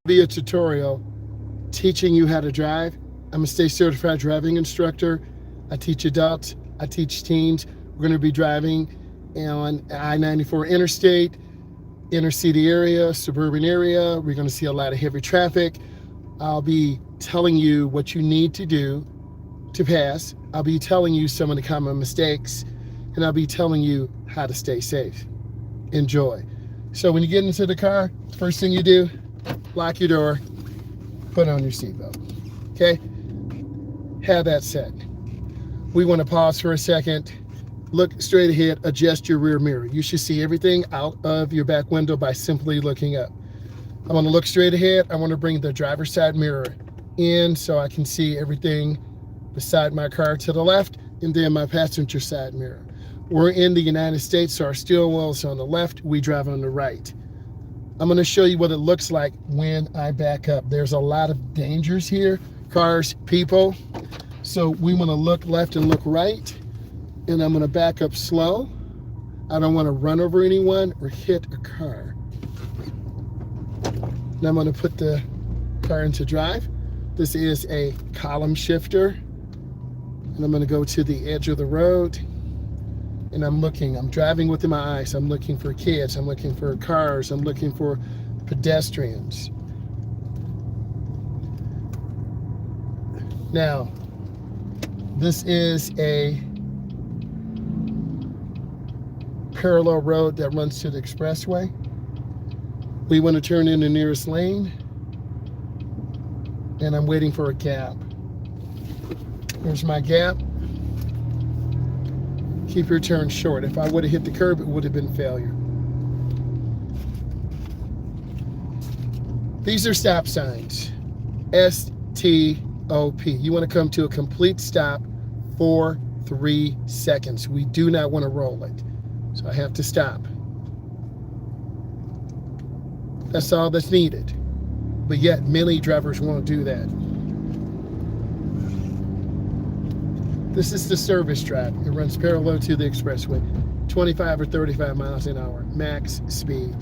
Be a tutorial teaching you how to drive. I'm a state certified driving instructor. I teach adults, I teach teens. We're going to be driving on I-94 interstate, inner city area, suburban area. We're going to see a lot of heavy traffic. I'll be telling you what you need to do to pass. I'll be telling you some of the common mistakes, and I'll be telling you how to stay safe. Enjoy. So when you get into the car, first thing you do, lock your door, put on your seatbelt. Okay? Have that set. We want to pause for a second, look straight ahead, adjust your rear mirror. You should see everything out of your back window by simply looking up. I want to look straight ahead. I want to bring the driver's side mirror in so I can see everything beside my car to the left, and then my passenger side mirror. We're in the United States, so our steering wheel is on the left, we drive on the right. I'm going to show you what it looks like when I back up. There's a lot of dangers here, cars, people. So we want to look left and look right, and I'm going to back up slow. I don't want to run over anyone or hit a car. Now I'm going to put the car into drive. This is a column shifter, and I'm going to go to the edge of the road, and I'm driving with my eyes. I'm looking for kids, I'm looking for cars, I'm looking for pedestrians. Now, this is a parallel road that runs to the expressway. We want to turn in the nearest lane, and I'm waiting for a gap. Here's my gap. Keep your turn short. If I would have hit the curb, it would have been failure. These are stop signs. STOP. You want to come to a complete stop for 3 seconds. We do not want to roll it. So I have to stop. That's all that's needed. But yet, many drivers won't do that. This is the service drive. It runs parallel to the expressway. 25 or 35 miles an hour, max speed.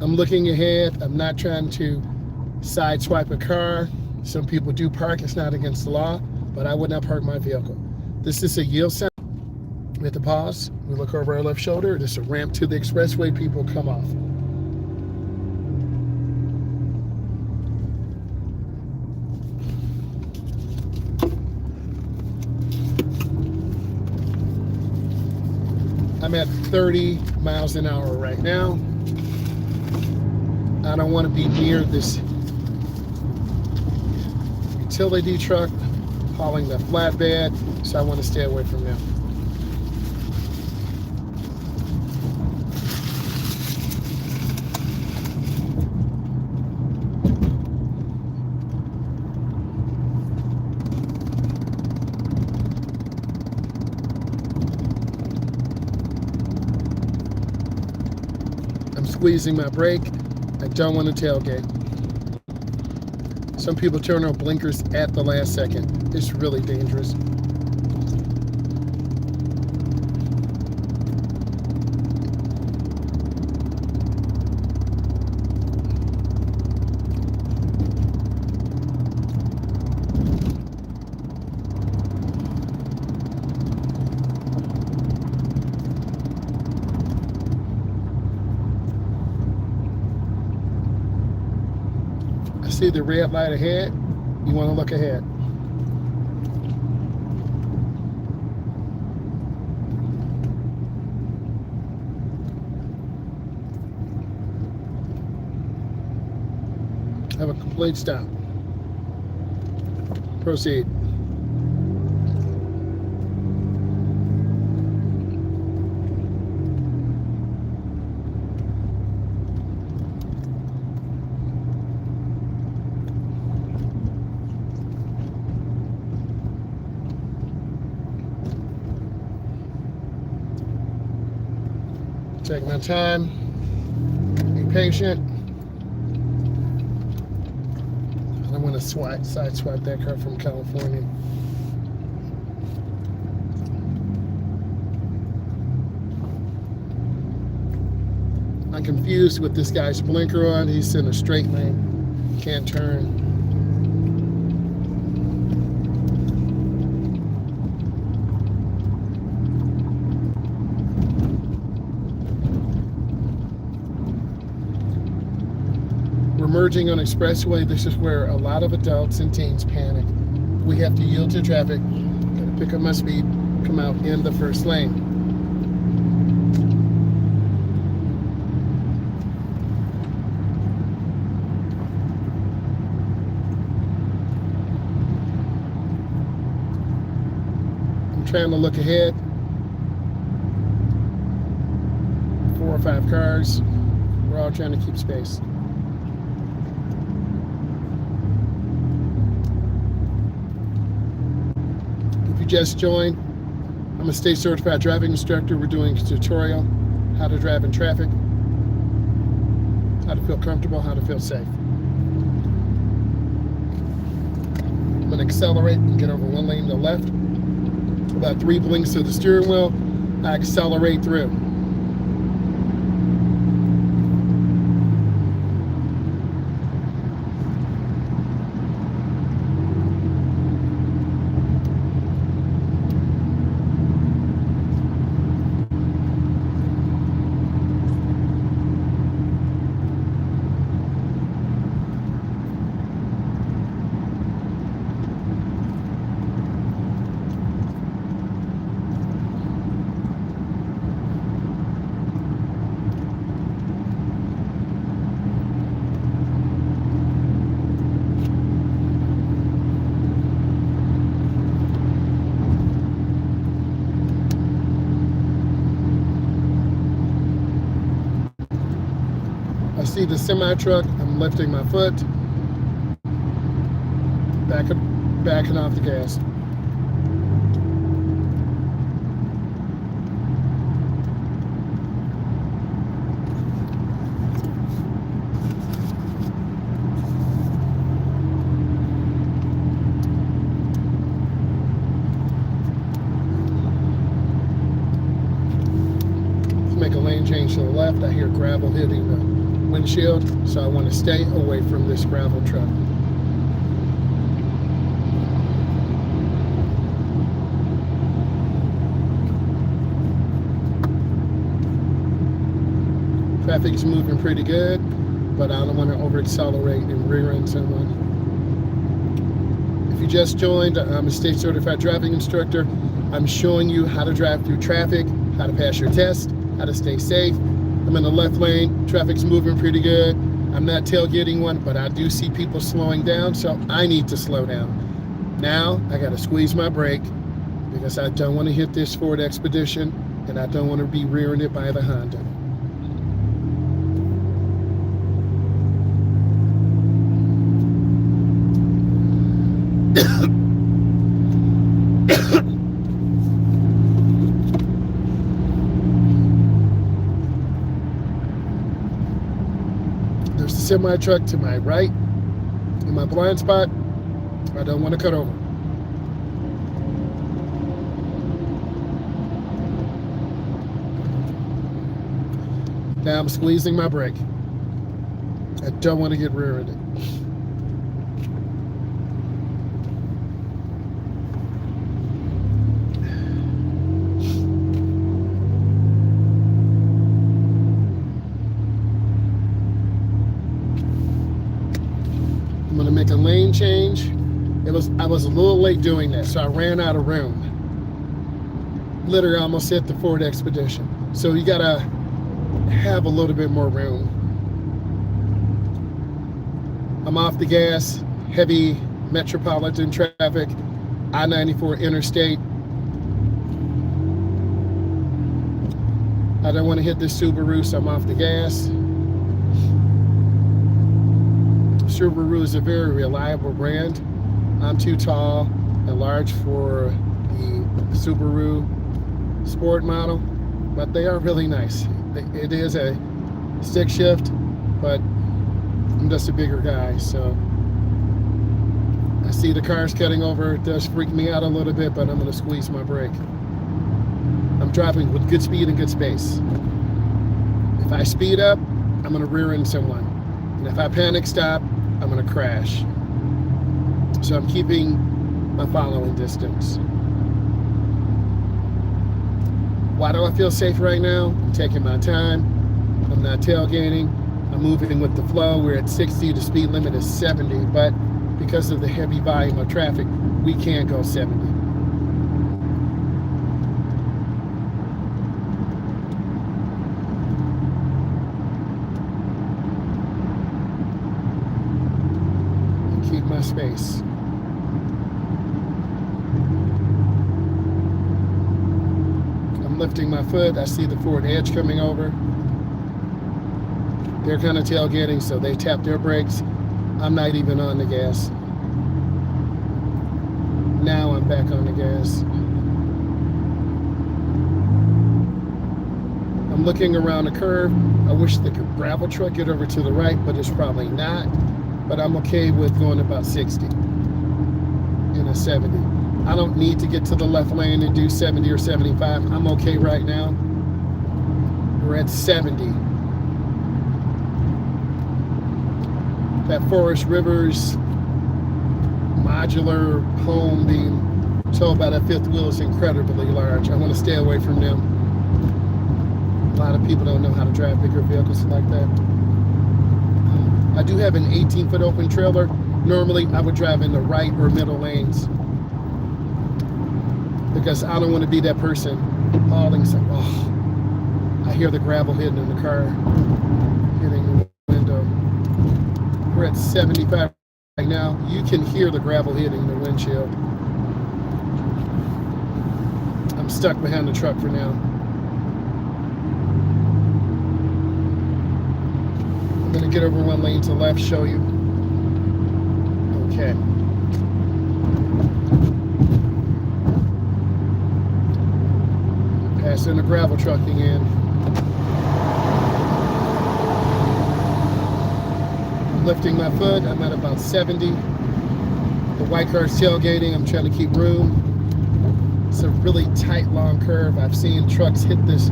I'm looking ahead. I'm not trying to sideswipe a car. Some people do park. It's not against the law, but I would not park my vehicle. This is a yield sign. We have to pause. We look over our left shoulder. This is a ramp to the expressway. People come off. I'm at 30 miles an hour right now. I don't want to be near this utility truck hauling the flatbed, so I want to stay away from them. I'm squeezing my brake. I don't want to tailgate. Some people turn on blinkers at the last second. It's really dangerous. See the red light ahead, you want to look ahead. Have a complete stop. Proceed. Take my time, be patient. I want to to side swipe that car from California. I'm confused with this guy's blinker on. He's in a straight lane. Can't turn. We're merging on expressway. This is where a lot of adults and teens panic. We have to yield to traffic. Gotta pick up my speed, come out in the first lane. I'm trying to look ahead. 4 or 5 cars. We're all trying to keep space. Just joined. I'm a state certified driving instructor. We're doing a tutorial how to drive in traffic, how to feel comfortable, how to feel safe. I'm going to accelerate and get over one lane to the left. About 3 blinks to the steering wheel. I accelerate through. I see the semi truck. I'm lifting my foot, backing off the gas. Let's make a lane change to the left. I hear gravel hitting the windshield, so I want to stay away from this gravel truck. Traffic's moving pretty good, but I don't want to over accelerate and rear end someone. If you just joined, I'm a state certified driving instructor. I'm showing you how to drive through traffic, how to pass your test, how to stay safe. I'm in the left lane, traffic's moving pretty good. I'm not tailgating one, but I do see people slowing down, so I need to slow down. Now, I gotta squeeze my brake because I don't wanna hit this Ford Expedition and I don't wanna be rearing it by the Honda. There's the semi truck to my right in my blind spot. I don't want to cut over. Now I'm squeezing my brake. I don't want to get rear-ended. I'm gonna make a lane change. I was a little late doing that, so I ran out of room. Literally almost hit the Ford Expedition. So you gotta have a little bit more room. I'm off the gas, heavy metropolitan traffic, I-94 interstate. I don't want to hit this Subaru, so I'm off the gas. Subaru is a very reliable brand. I'm too tall and large for the Subaru Sport model, but they are really nice. It is a stick shift, but I'm just a bigger guy, so I see the cars cutting over. It does freak me out a little bit, but I'm going to squeeze my brake. I'm driving with good speed and good space. If I speed up, I'm going to rear end someone. And if I panic stop, I'm going to crash. So I'm keeping my following distance. Why do I feel safe right now? I'm taking my time. I'm not tailgating. I'm moving with the flow. We're at 60. The speed limit is 70. But because of the heavy volume of traffic, we can't go 70. Keep my space. I'm lifting my foot. I see the Ford Edge coming over. They're kind of tailgating, so they tap their brakes. I'm not even on the gas. Now I'm back on the gas. I'm looking around the curve. I wish the gravel truck get over to the right, but it's probably not. But I'm okay with going about 60 in a 70. I don't need to get to the left lane and do 70 or 75. I'm okay right now. We're at 70. That Forest Rivers modular home being towed by that fifth wheel is incredibly large. I want to stay away from them. A lot of people don't know how to drive bigger vehicles like that. I do have an 18-foot open trailer. Normally, I would drive in the right or middle lanes because I don't want to be that person hauling some. Oh, I hear the gravel hitting in the car, hitting the window. We're at 75 right now. You can hear the gravel hitting the windshield. I'm stuck behind the truck for now. I'm going to get over one lane to the left, show you. Okay. Passing the gravel trucking in. I'm lifting my foot. I'm at about 70. The white car's tailgating. I'm trying to keep room. It's a really tight, long curve. I've seen trucks hit this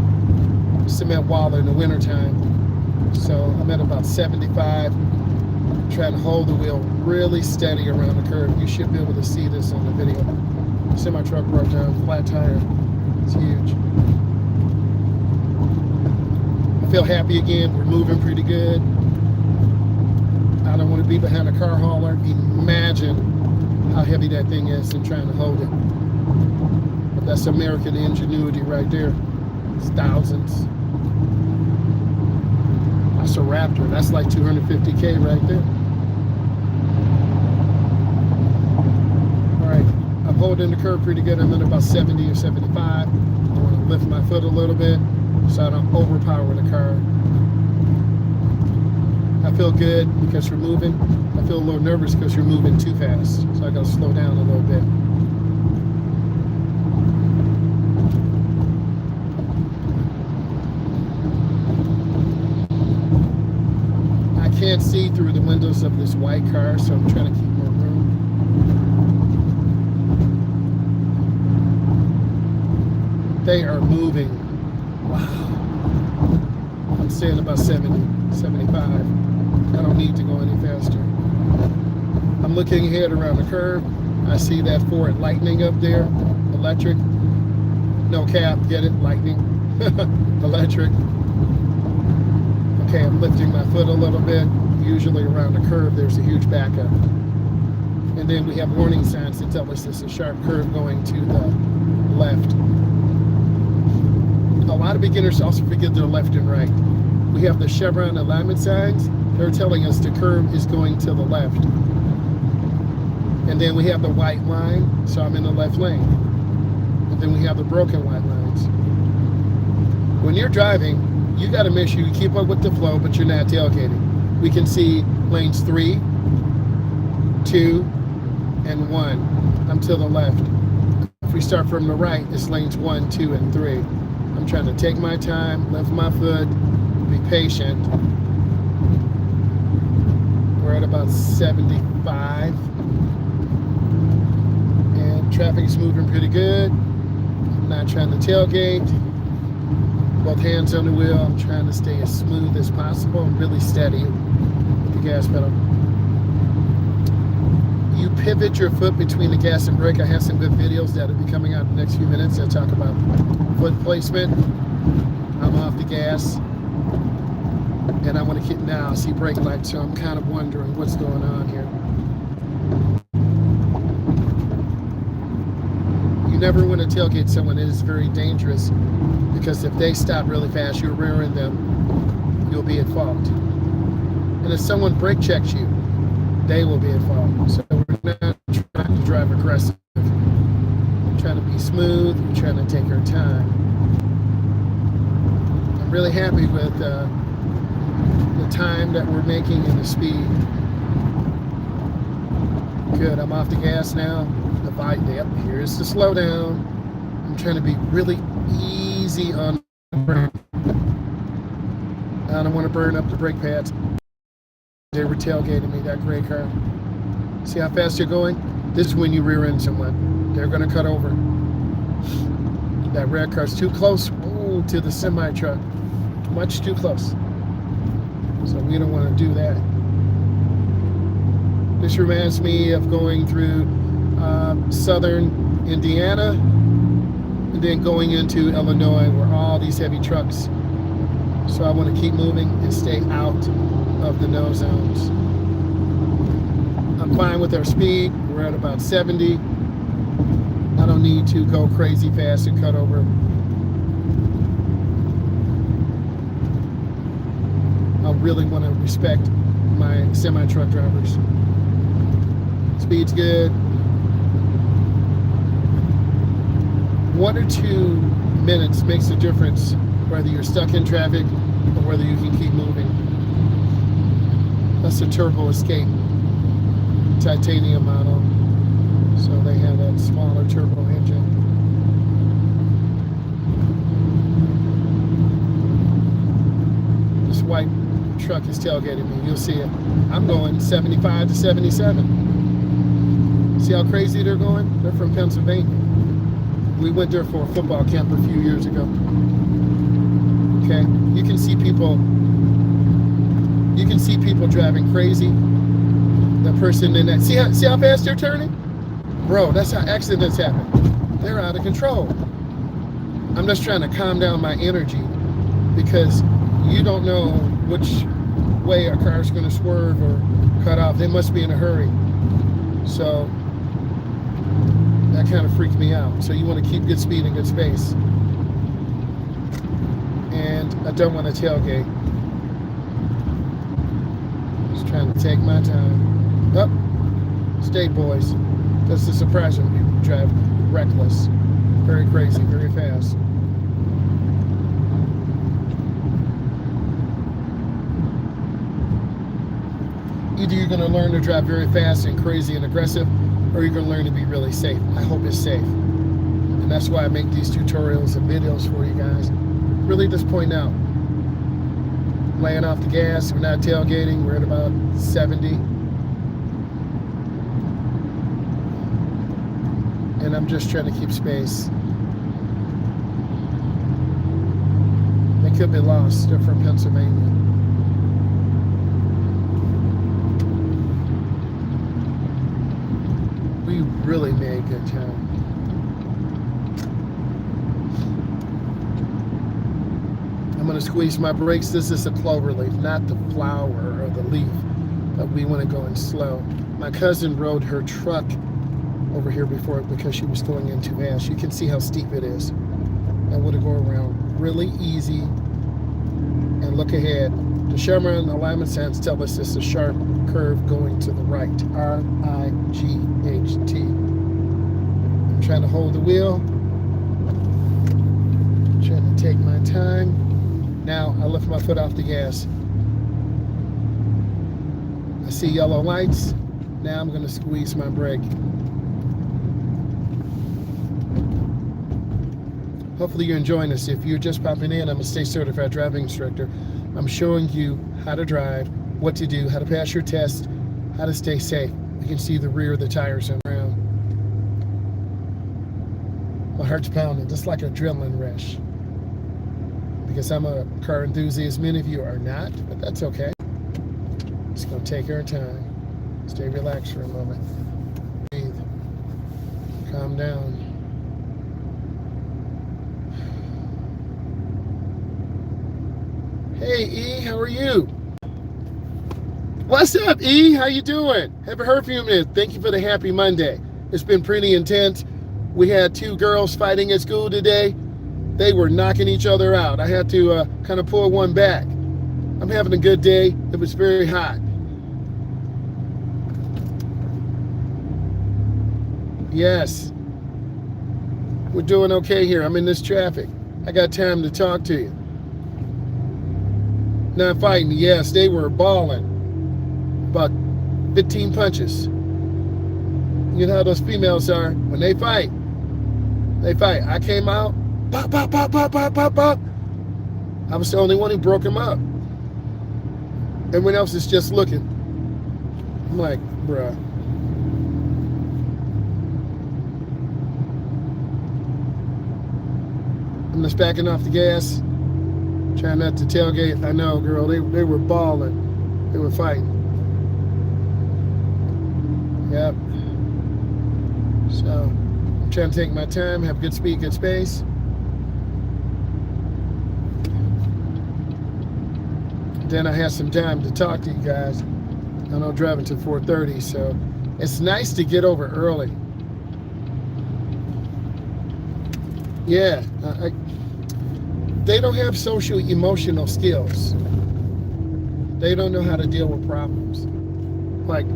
cement wall in the wintertime. So I'm at about 75, trying to hold the wheel really steady around the curve. You should be able to see this on the video. Semi-truck broke down, flat tire. It's huge. I feel happy again. We're moving pretty good. I don't want to be behind a car hauler. Imagine how heavy that thing is and trying to hold it. But that's American ingenuity right there. It's thousands. That's a Raptor. That's like 250K right there. All right, I'm holding the curve pretty good. I'm at about 70 or 75. I want to lift my foot a little bit so I don't overpower the car. I feel good because we're moving. I feel a little nervous because we're moving too fast. So I got to slow down a little bit. I can't see through the windows of this white car, so I'm trying to keep more room. They are moving. Wow. I'm saying about 70, 75. I don't need to go any faster. I'm looking ahead around the curve. I see that Ford Lightning up there, electric. No cap, get it? Lightning, electric. Okay, I'm lifting my foot a little bit. Usually around the curve, there's a huge backup. And then we have warning signs to tell us it's a sharp curve going to the left. A lot of beginners also forget their left and right. We have the chevron alignment signs. They're telling us the curve is going to the left. And then we have the white line, so I'm in the left lane. And then we have the broken white lines. When you're driving, you got to make sure you keep up with the flow, but you're not tailgating. We can see lanes 3, 2, and 1. I'm to the left. If we start from the right, it's lanes 1, 2, and 3. I'm trying to take my time, lift my foot, be patient. We're at about 75. traffic is moving pretty good. I'm not trying to tailgate. Both hands on the wheel. I'm trying to stay as smooth as possible and really steady with the gas pedal. You pivot your foot between the gas and brake. I have some good videos that will be coming out in the next few minutes that talk about foot placement. I'm off the gas. And I want to keep now. I see brake lights, so I'm kind of wondering what's going on here. You never want to tailgate someone. It is very dangerous because if they stop really fast, you're rearing them, you'll be at fault. And if someone brake checks you, they will be at fault. So we're not trying to drive aggressive. We're trying to be smooth. We're trying to take our time. I'm really happy with the time that we're making and the speed. Good, I'm off the gas now. The bike, yep, here's the slowdown. I'm trying to be really easy on the brake. I don't want to burn up the brake pads. They were tailgating me, that gray car. See how fast you're going? This is when you rear end someone. They're going to cut over. That red car's too close to the semi truck. Much too close. So we don't want to do that. This reminds me of going through southern Indiana and then going into Illinois where all these heavy trucks. So I want to keep moving and stay out of the no zones. I'm fine with our speed. We're at about 70. I don't need to go crazy fast and cut over. I really want to respect my semi-truck drivers. Speed's good. 1 or 2 minutes makes a difference whether you're stuck in traffic or whether you can keep moving. That's a turbo escape titanium model. So they have that smaller turbo engine. This white truck is tailgating me. You'll see it. I'm going 75 to 77. See how crazy they're going? They're from Pennsylvania. We went there for a football camp a few years ago. Okay, you can see people driving crazy. That person in that, see how fast they're turning? Bro, that's how accidents happen. They're out of control. I'm just trying to calm down my energy because you don't know which way a car's going to swerve or cut off. They must be in a hurry. So that kind of freaked me out. So you want to keep good speed and good space. And I don't want to tailgate. Just trying to take my time. Up, stay, boys. That's the surprise when people drive reckless, very crazy, very fast. Either you're going to learn to drive very fast and crazy and aggressive, or you're going to learn to be really safe. I hope it's safe. And that's why I make these tutorials and videos for you guys. Really just point out. Laying off the gas, we're not tailgating, we're at about 70. And I'm just trying to keep space. They could be lost. They're from Pennsylvania. We really made good time. I'm going to squeeze my brakes. This is a clover leaf, not the flower or the leaf, but we want to go in slow. My cousin rode her truck over here before because she was going in too fast. You can see how steep it is. I want to go around really easy and look ahead. The Sherman alignment signs tell us it's a sharp curve going to the right. R-I-G-H-T. I'm trying to hold the wheel. Trying to take my time. Now I lift my foot off the gas. I see yellow lights. Now I'm going to squeeze my brake. Hopefully you're enjoying this. If you're just popping in, I'm a state certified driving instructor. I'm showing you how to drive, what to do, how to pass your test, how to stay safe. You can see the rear of the tires around. My heart's pounding, just like an adrenaline rush. Because I'm a car enthusiast. Many of you are not, but that's okay. Just gonna take our time. Stay relaxed for a moment. Breathe. Calm down. Hey E, how are you? What's up E, how you doing? Haven't heard from you in a minute. Thank you for the happy Monday. It's been pretty intense. We had 2 girls fighting at school today. They were knocking each other out. I had to kind of pull one back. I'm having a good day. It was very hot. Yes. We're doing okay here. I'm in this traffic. I got time to talk to you. Not fighting. Yes, they were balling. About 15 punches. You know how those females are. When they fight, they fight. I came out, pop, pop, pop, pop, pop, pop, pop. I was the only one who broke him up. Everyone else is just looking. I'm like, bruh. I'm just backing off the gas, trying not to tailgate. I know, girl, they were balling. They were fighting. Yep. So, I'm trying to take my time, have good speed, good space. Then I have some time to talk to you guys. I know driving to 4:30, so it's nice to get over early. Yeah, they don't have social emotional skills. They don't know how to deal with problems. Like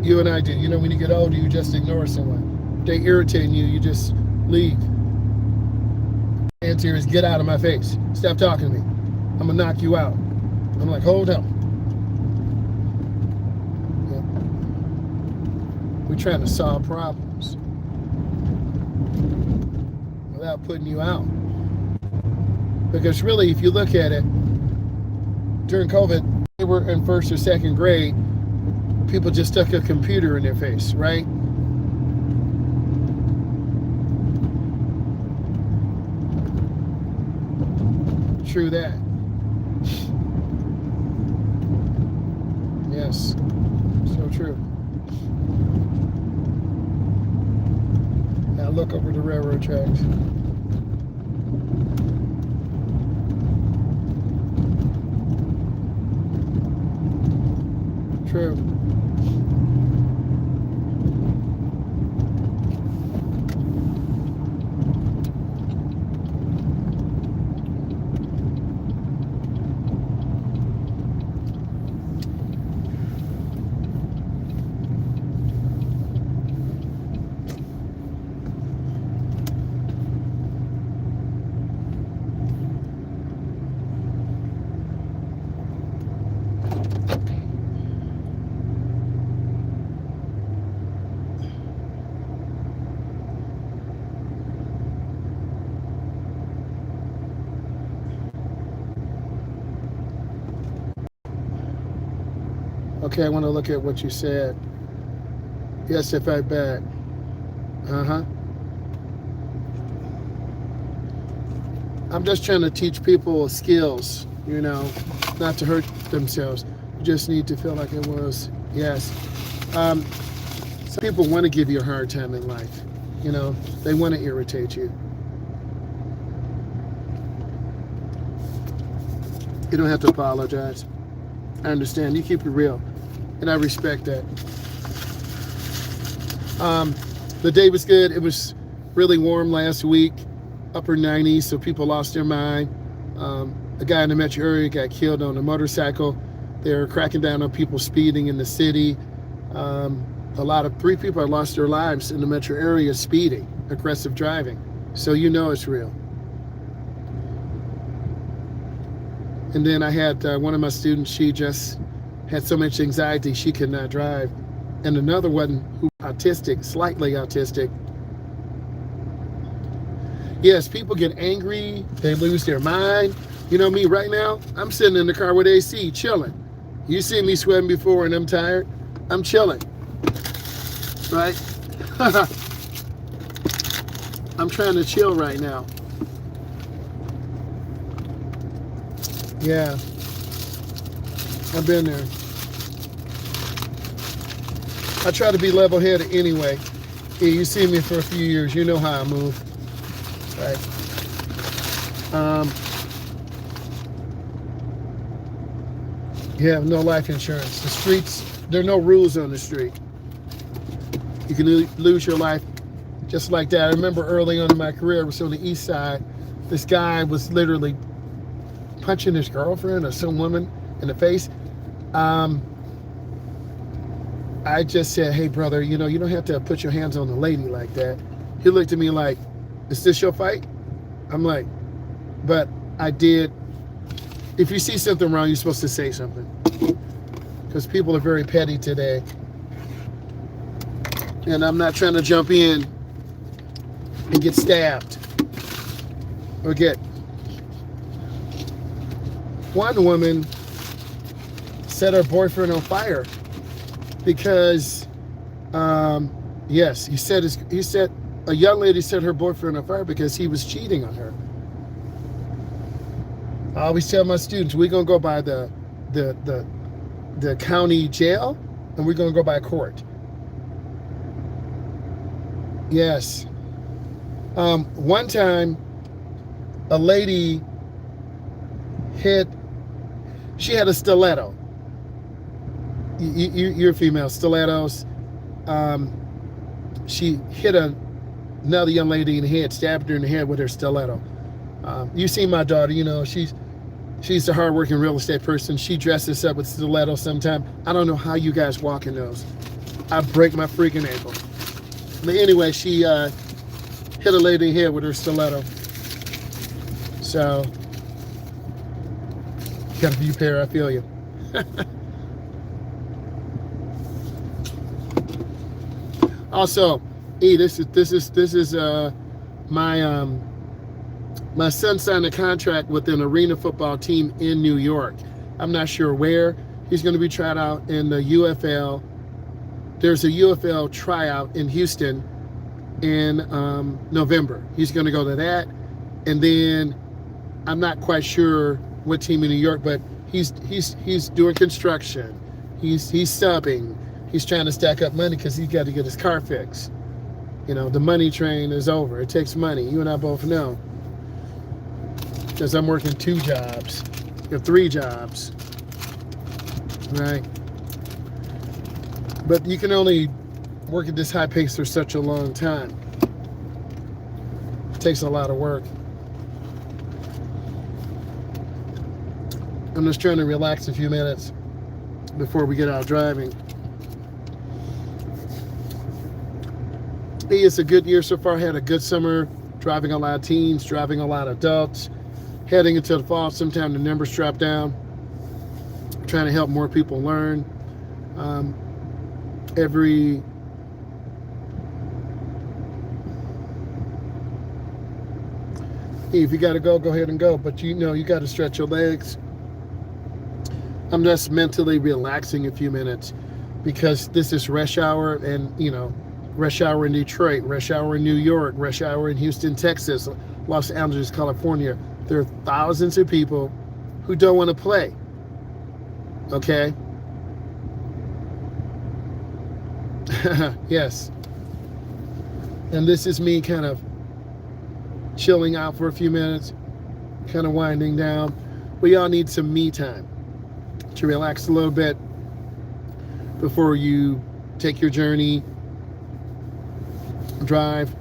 you and I do. You know, when you get older, you just ignore someone. They irritate you, you just leave. The answer is get out of my face. Stop talking to me. I'm gonna knock you out. I'm like, hold on. Yeah. We're trying to solve problems without putting you out. Because really, if you look at it, during COVID, they were in 1st or 2nd grade, people just stuck a computer in their face, right? True that. Yes, so true. Now look over the railroad tracks. True. Okay, I want to look at what you said. Yes, if I back. I'm just trying to teach people skills, you know, not to hurt themselves. You just need to feel like it was, yes. Some people want to give you a hard time in life. You know, they want to irritate you. You don't have to apologize. I understand. You keep it real. And I respect that. The day was good. It was really warm last week, upper 90s, so people lost their mind. A guy in the metro area got killed on a motorcycle. They're cracking down on people speeding in the city. 3 people have lost their lives in the metro area speeding, aggressive driving. So you know it's real. And then I had one of my students, she just had so much anxiety she could not drive. And another one who autistic, slightly autistic. Yes, people get angry, they lose their mind. You know me right now, I'm sitting in the car with AC, chilling. You see me sweating before and I'm tired, I'm chilling, right? I'm trying to chill right now. Yeah, I've been there. I try to be level-headed anyway. Yeah, you see me for a few years, you know how I move, right? You have no life insurance. The streets, there are no rules on the street. You can lose your life just like that. I remember early on in my career, I was on the east side. This guy was literally punching his girlfriend or some woman in the face. I just said, hey, brother, you know, you don't have to put your hands on the lady like that. He looked at me like, is this your fight? I'm like, but I did. If you see something wrong, you're supposed to say something. Because people are very petty today. And I'm not trying to jump in and get stabbed or get. One woman set her boyfriend on fire because, yes, he said a young lady set her boyfriend on fire because he was cheating on her. I always tell my students, we're gonna go by the county jail, and we're gonna go by court. Yes. One time, a lady she had a stiletto. You're female, stilettos. She hit another young lady in the head, stabbed her in the head with her stiletto. You see my daughter, you know, she's a hardworking real estate person. She dresses up with stilettos sometimes. I don't know how you guys walk in those. I break my freaking ankle. But anyway, she hit a lady in the head with her stiletto. So, got a few pair, I feel you. Also, this is my son signed a contract with an arena football team in New York. I'm not sure where. He's going to be tried out in the UFL. There's a UFL tryout in Houston in November. He's going to go to that. And then I'm not quite sure what team in New York, but he's doing construction. He's subbing. He's trying to stack up money because he's got to get his car fixed. You know, the money train is over. It takes money. You and I both know. Because I'm working 2 jobs, or 3 jobs, right? But you can only work at this high pace for such a long time. It takes a lot of work. I'm just trying to relax a few minutes before we get out driving. Hey, it's a good year so far. Had a good summer, driving a lot of teens, driving a lot of adults. Heading into the fall, sometime the numbers drop down. Trying to help more people learn. If you got to go ahead and go. But you know, you got to stretch your legs. I'm just mentally relaxing a few minutes because this is rush hour, and you know, rush hour in Detroit, rush hour in New York, rush hour in Houston, Texas, Los Angeles, California. There are thousands of people who don't want to play. Okay? Yes. And this is me kind of chilling out for a few minutes, kind of winding down. We all need some me time to relax a little bit before you take your journey, drive,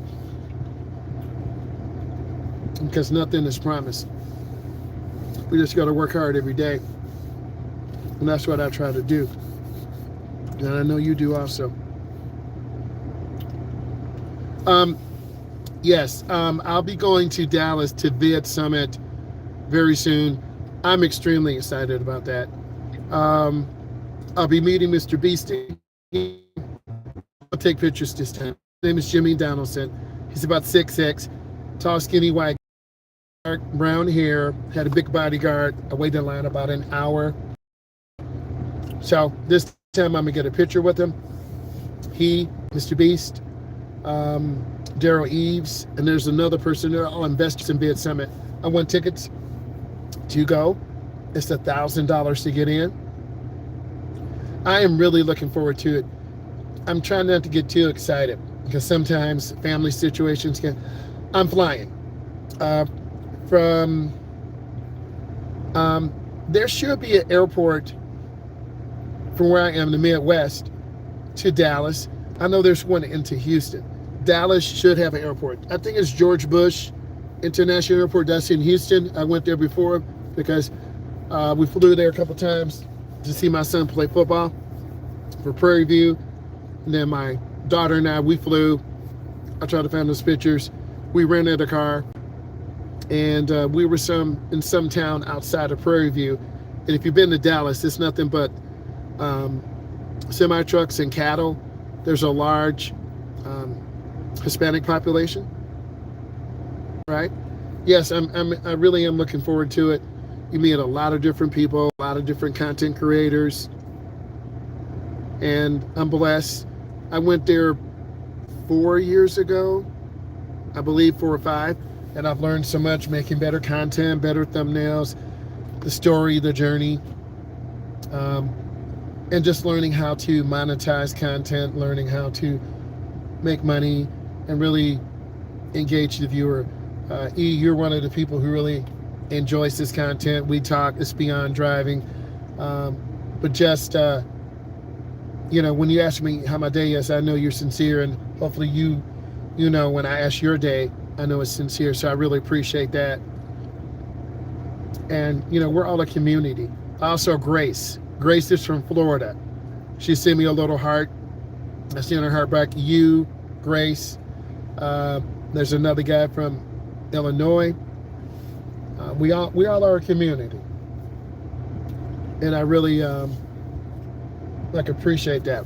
because nothing is promised. We just got to work hard every day, and that's what I try to do, and I know you do also. Yes, I'll be going to Dallas to Vid Summit very soon. I'm extremely excited about that. I'll be meeting Mr. Beast. I'll take pictures this time. His name is Jimmy Donaldson. He's about 6'6", tall, skinny, white, dark brown hair, had a big bodyguard. I waited in line about an hour. So this time I'm gonna get a picture with him. He, Mr. Beast, Daryl Eves, and there's another person. They're all investors in Bid Summit. I won tickets to go. It's $1,000 to get in. I am really looking forward to it. I'm trying not to get too excited because sometimes family situations can. I'm flying from. There should be an airport from where I am in the Midwest to Dallas. I know there's one into Houston. Dallas should have an airport. I think it's George Bush International Airport. That's in Houston. I went there before because we flew there a couple times to see my son play football for Prairie View. And then my daughter and I, we flew. I tried to find those pictures. We rented a car, and we were in some town outside of Prairie View. And if you've been to Dallas, it's nothing but semi trucks and cattle. There's a large Hispanic population, right? Yes, I really am looking forward to it. You meet a lot of different people, a lot of different content creators, and I'm blessed. I went there 4 years ago, I believe 4 or 5, and I've learned so much, making better content, better thumbnails, the story, the journey, and just learning how to monetize content, learning how to make money and really engage the viewer. You're one of the people who really enjoys this content. We talk, it's beyond driving, but just when you ask me how my day is, I know you're sincere, and hopefully you know when I ask your day, I know it's sincere. So I really appreciate that. And we're all a community. Also, Grace is from Florida. She sent me a little heart. I sent her heart back. You, Grace. There's another guy from Illinois. We all are a community, and I really appreciate that.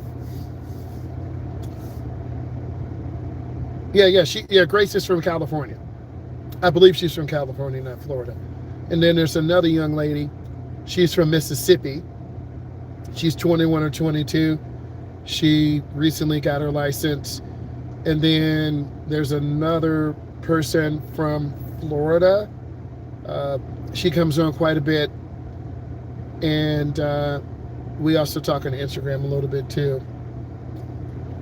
Grace is from California. I believe she's from California, not Florida. And then there's another young lady. She's from Mississippi. She's 21 or 22. She recently got her license. And then there's another person from Florida. She comes on quite a bit. And we also talk on Instagram a little bit too.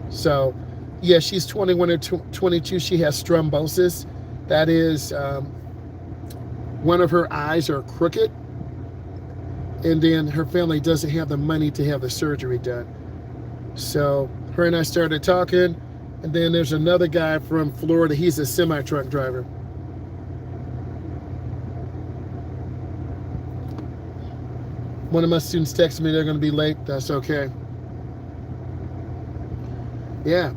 So, yeah, she's 21 or 22. She has thrombosis. That is, one of her eyes are crooked. And then her family doesn't have the money to have the surgery done. So her and I started talking. And then there's another guy from Florida. He's a semi-truck driver. One of my students texted me they're going to be late. That's okay. Yeah.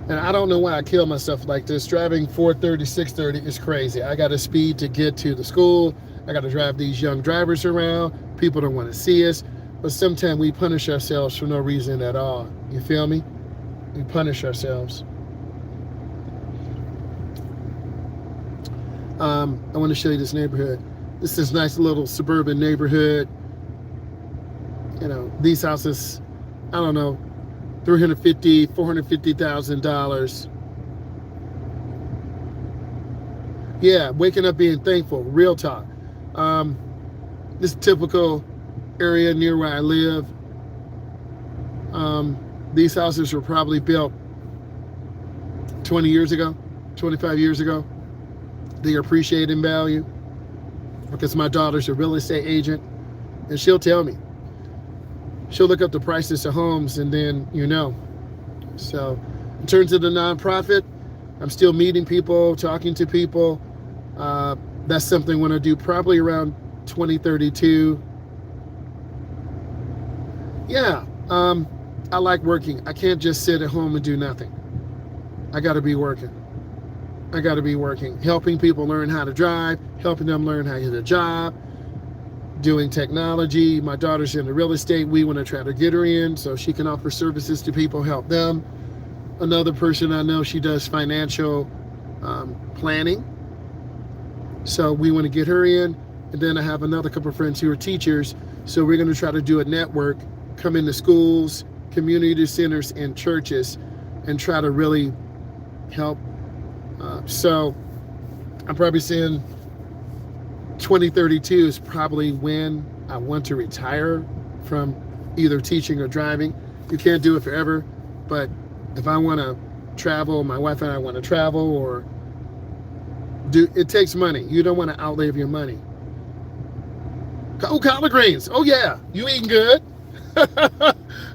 And I don't know why I kill myself like this. Driving 4:30, 6:30 is crazy. I got to speed to get to the school. I got to drive these young drivers around. People don't want to see us. But sometimes we punish ourselves for no reason at all. You feel me? We punish ourselves. I want to show you this neighborhood. This is a nice little suburban neighborhood. These houses, I don't know, $350,000, $450,000. Yeah, waking up being thankful, real talk. This typical area near where I live. These houses were probably built 20 years ago, 25 years ago. They appreciate in value because my daughter's a real estate agent, and she'll tell me. She'll look up the prices of homes, and then So in terms of the nonprofit, I'm still meeting people, talking to people. That's something I want to do probably around 2032. Yeah, I like working. I can't just sit at home and do nothing. I got to be working. Helping people learn how to drive, helping them learn how to get a job, doing technology. My daughter's into real estate. We want to try to get her in so she can offer services to people, help them. Another person I know, she does financial planning. So we want to get her in. And then I have another couple of friends who are teachers. So we're going to try to do a network, come into schools, community centers, and churches and try to really help. So I'm probably saying 2032 is probably when I want to retire from either teaching or driving. You can't do it forever, but if I want to travel, my wife and I want to travel, or do, it takes money. You don't want to outlive your money. Oh, collard greens. Oh yeah, you eating good?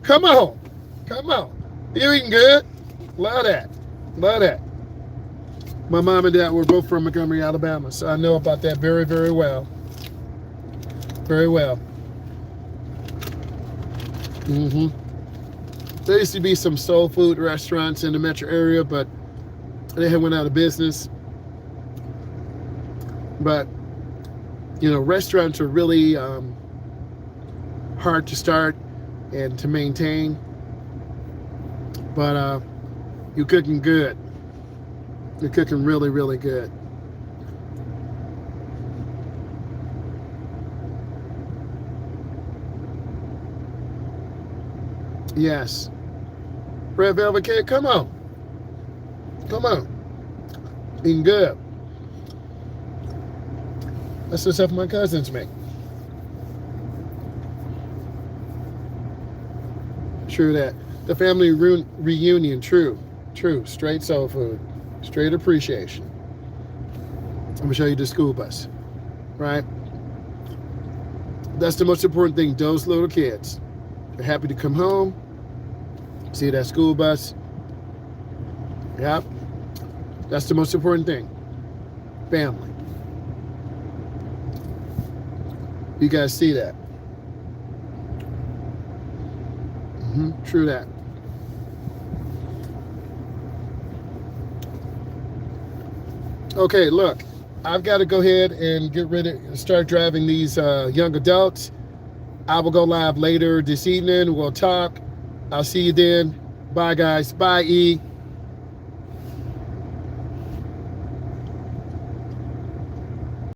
Come on, come on. You eating good? Love that, love that. My mom and dad were both from Montgomery, Alabama, so I know about that very, very well. Very well. There used to be some soul food restaurants in the metro area, but they had went out of business. But, you know, restaurants are really hard to start and to maintain. But you're cooking good. You're cooking really, really good. Yes. Red velvet cake, come on. Come on. Eating good. That's the stuff my cousins make. True that. The family reunion, true. True. Straight soul food. Straight appreciation. I'm going to show you the school bus. Right? That's the most important thing. Those little kids. They're happy to come home. See that school bus. Yep. That's the most important thing. Family. You guys see that? True that. Okay, look. I've got to go ahead and get ready and start driving these young adults. I will go live later this evening. We'll talk. I'll see you then. Bye, guys. Bye, E.